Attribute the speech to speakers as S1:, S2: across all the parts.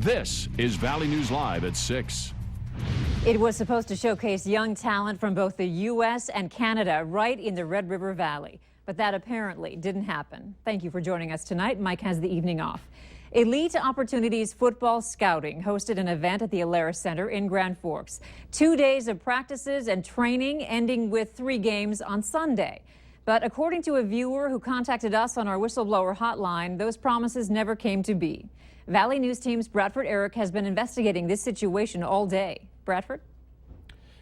S1: This is Valley News Live at 6.
S2: It was supposed to showcase young talent from both the U.S. and Canada right in the Red River Valley, but that apparently didn't happen. Thank you for joining us tonight. Mike has the evening off. Elite Opportunities Football Scouting hosted an event at the Alara Center in Grand Forks. 2 days of practices and training ending with 3 games on Sunday. But according to a viewer who contacted us on our whistleblower hotline, those promises never came to be. Valley News Team's Bradford Eric has been investigating this situation all day. Bradford?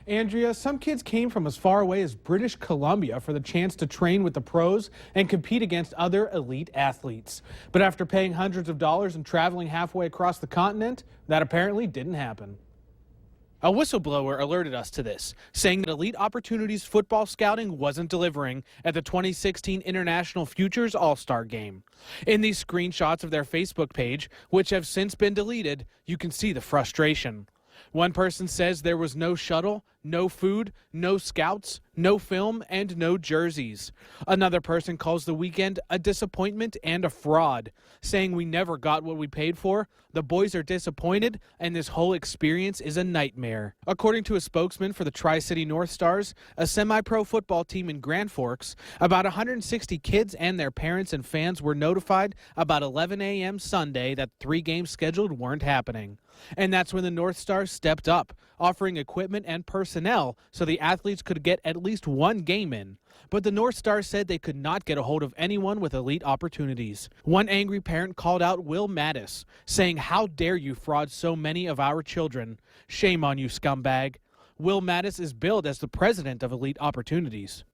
S3: Andrea, some kids came from as far away as British Columbia for the chance to train with the pros and compete against other elite athletes. But after paying hundreds of dollars and traveling halfway across the continent, that apparently didn't happen. A whistleblower alerted us to this, saying that Elite Opportunities Football Scouting wasn't delivering at the 2016 International Futures All-Star Game. In these screenshots of their Facebook page, which have since been deleted, you can see the frustration. One person says there was no shuttle, no food, no scouts, no film, and no jerseys. Another person calls the weekend a disappointment and a fraud, saying we never got what we paid for, the boys are disappointed, and this whole experience is a nightmare. According to a spokesman for the Tri-City North Stars, a semi-pro football team in Grand Forks, about 160 kids and their parents and fans were notified about 11 a.m. Sunday that 3 games scheduled weren't happening. And that's when the North Stars stepped up, offering equipment and personnel so the athletes could get at least 1 game in. But the North Stars said they could not get a hold of anyone with elite opportunities. One angry parent called out Will Mattis, saying, "How dare you fraud so many of our children? Shame on you, scumbag." Will Mattis is billed as the president of Elite Opportunities.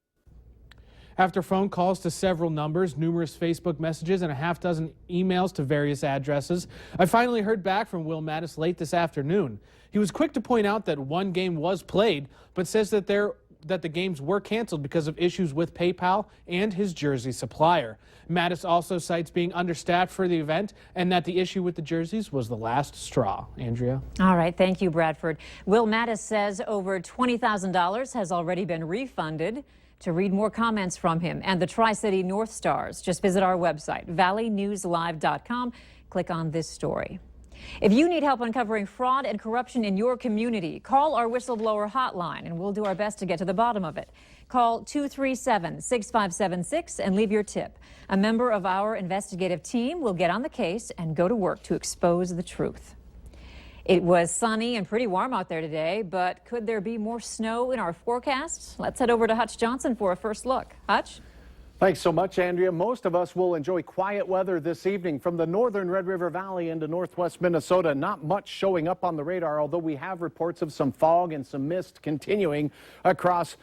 S3: After phone calls to several numbers, numerous Facebook messages, and a half-dozen emails to various addresses, I finally heard back from Will Mattis late this afternoon. He was quick to point out that 1 game was played, but says that the games were canceled because of issues with PayPal and his jersey supplier. Mattis also cites being understaffed for the event and that the issue with the jerseys was the last straw. Andrea?
S2: All right, thank you, Bradford. Will Mattis says over $20,000 has already been refunded. To read more comments from him and the Tri-City North Stars, just visit our website, valleynewslive.com. Click on this story. If you need help uncovering fraud and corruption in your community, call our whistleblower hotline, and we'll do our best to get to the bottom of it. Call 237-6576 and leave your tip. A member of our investigative team will get on the case and go to work to expose the truth. It was sunny and pretty warm out there today, but could there be more snow in our forecast? Let's head over to Hutch Johnson for a first look. Hutch?
S4: Thanks so much, Andrea. Most of us will enjoy quiet weather this evening from the northern Red River Valley into northwest Minnesota. Not much showing up on the radar, although we have reports of some fog and some mist continuing across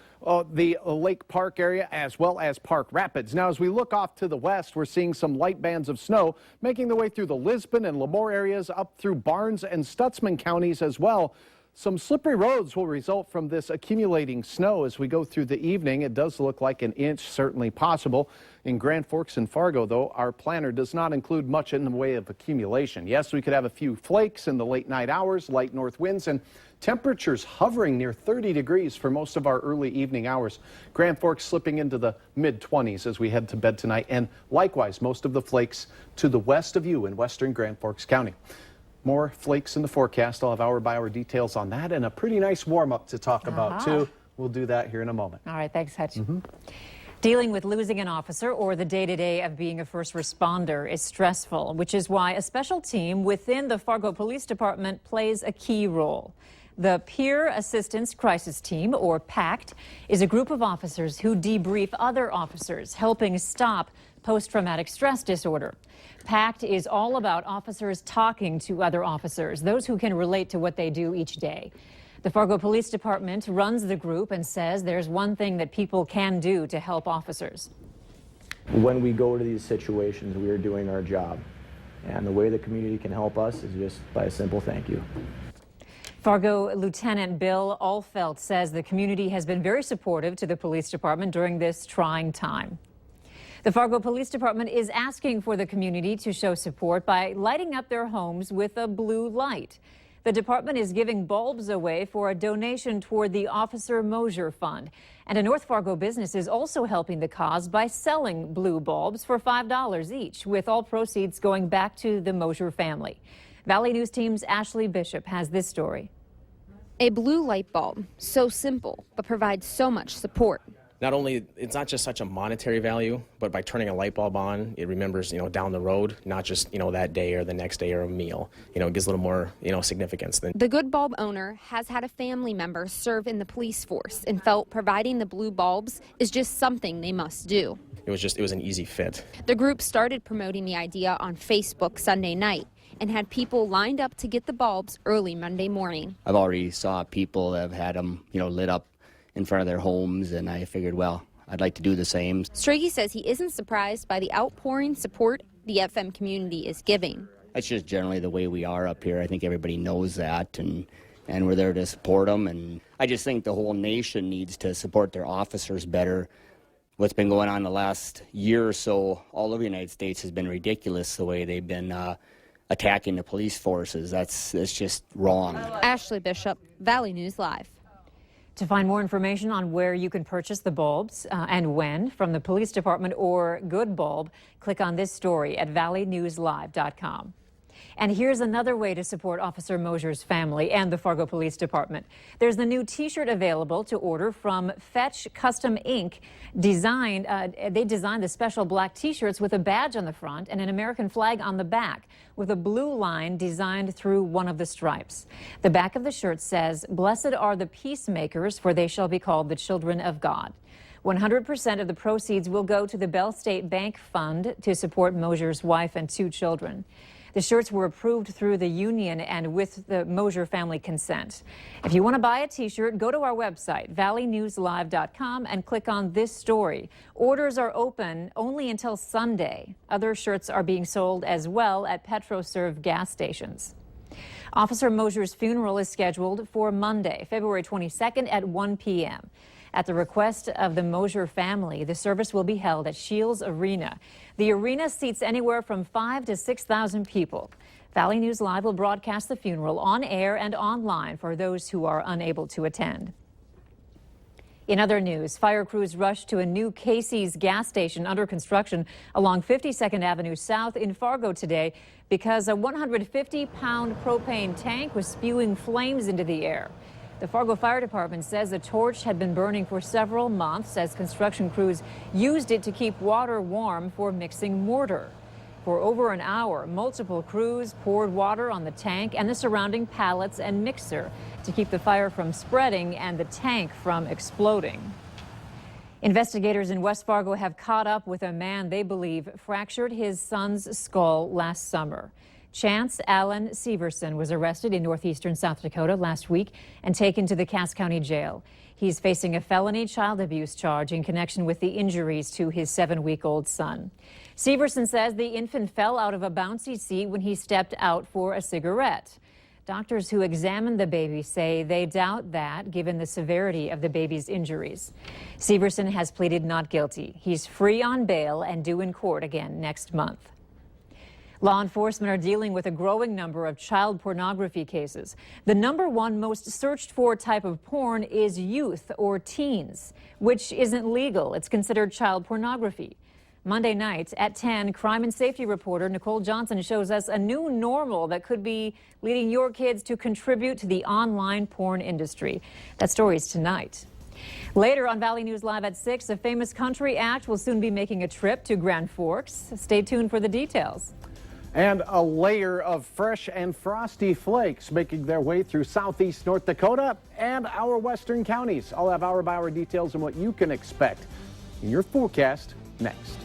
S4: the Lake Park area as well as Park Rapids. Now, as we look off to the west, we're seeing some light bands of snow making their way through the Lisbon and Lemoore areas up through Barnes and Stutzman counties as well. Some slippery roads will result from this accumulating snow as we go through the evening. It does look like an inch certainly possible. In Grand Forks and Fargo, though, our planner does not include much in the way of accumulation. Yes, we could have a few flakes in the late night hours, light north winds, and temperatures hovering near 30 degrees for most of our early evening hours. Grand Forks slipping into the mid-20s as we head to bed tonight, and likewise most of the flakes to the west of you in western Grand Forks County. More flakes in the forecast. I'll have hour-by-hour details on that and a pretty nice warm-up to talk about, too. We'll do that here in a moment.
S2: All right, thanks, Hutch. Dealing with losing an officer or the day-to-day of being a first responder is stressful, which is why a special team within the Fargo Police Department plays a key role. The Peer Assistance Crisis Team, or PACT, is a group of officers who debrief other officers, helping stop post-traumatic stress disorder. PACT is all about officers talking to other officers, those who can relate to what they do each day. The Fargo Police Department runs the group and says there's one thing that people can do to help officers.
S5: When we go to these situations, we are doing our job. And the way the community can help us is just by a simple thank you.
S2: Fargo Lieutenant Bill Alfelt says the community has been very supportive to the police department during this trying time. The Fargo Police Department is asking for the community to show support by lighting up their homes with a blue light. The department is giving bulbs away for a donation toward the Officer Mosier Fund. And a North Fargo business is also helping the cause by selling blue bulbs for $5 each, with all proceeds going back to the Mosier family. Valley News Team's Ashley Bishop has this story.
S6: A blue light bulb, so simple, but provides so much support.
S7: Not only, it's not just such a monetary value, but by turning a light bulb on, it remembers, down the road, not just, that day or the next day or a meal. It gives a little more, significance.
S6: The Good Bulb owner has had a family member serve in the police force and felt providing the blue bulbs is just something they must do.
S7: It was an easy fit.
S6: The group started promoting the idea on Facebook Sunday night and had people lined up to get the bulbs early Monday morning.
S8: I've already saw people that have had them, lit up in front of their homes, and I figured, well, I'd like to do the same.
S6: Strachey says he isn't surprised by the outpouring support the FM community is giving.
S8: That's just generally the way we are up here. I think everybody knows that, and we're there to support them. And I just think the whole nation needs to support their officers better. What's been going on the last year or so all over the United States has been ridiculous, the way they've been attacking the police forces. It's just wrong.
S6: Ashley Bishop, Valley News Live.
S2: To find more information on where you can purchase the bulbs and when from the police department or Good Bulb, click on this story at valleynewslive.com. And here's another way to support Officer Mosier's family and the Fargo Police Department. There's the new T-shirt available to order from Fetch Custom Inc. They designed the special black T-shirts with a badge on the front and an American flag on the back, with a blue line designed through one of the stripes. The back of the shirt says, "Blessed are the peacemakers, for they shall be called the children of God." 100% of the proceeds will go to the Bell State Bank Fund to support Mosier's wife and 2 children. The shirts were approved through the union and with the Mosier family consent. If you want to buy a T-shirt, go to our website, valleynewslive.com, and click on this story. Orders are open only until Sunday. Other shirts are being sold as well at PetroServe gas stations. Officer Mosier's funeral is scheduled for Monday, February 22nd at 1 p.m. At the request of the Mosier family, the service will be held at Shields Arena. The arena seats anywhere from 5,000 to 6,000 people. Valley News Live will broadcast the funeral on air and online for those who are unable to attend. In other news, fire crews rushed to a new Casey's gas station under construction along 52nd Avenue South in Fargo today because a 150-pound propane tank was spewing flames into the air. The Fargo Fire Department says the torch had been burning for several months as construction crews used it to keep water warm for mixing mortar. For over an hour, multiple crews poured water on the tank and the surrounding pallets and mixer to keep the fire from spreading and the tank from exploding. Investigators in West Fargo have caught up with a man they believe fractured his son's skull last summer. Chance Allen Severson was arrested in northeastern South Dakota last week and taken to the Cass County Jail. He's facing a felony child abuse charge in connection with the injuries to his 7-week-old son. Severson says the infant fell out of a bouncy seat when he stepped out for a cigarette. Doctors who examined the baby say they doubt that, given the severity of the baby's injuries. Severson has pleaded not guilty. He's free on bail and due in court again next month. Law enforcement are dealing with a growing number of child pornography cases. The #1 most searched for type of porn is youth or teens, which isn't legal. It's considered child pornography. Monday night at 10, crime and safety reporter Nicole Johnson shows us a new normal that could be leading your kids to contribute to the online porn industry. That story is tonight. Later on Valley News Live at 6, a famous country act will soon be making a trip to Grand Forks. Stay tuned for the details.
S4: And a layer of fresh and frosty flakes making their way through southeast North Dakota and our western counties. I'll have hour-by-hour details on what you can expect in your forecast next.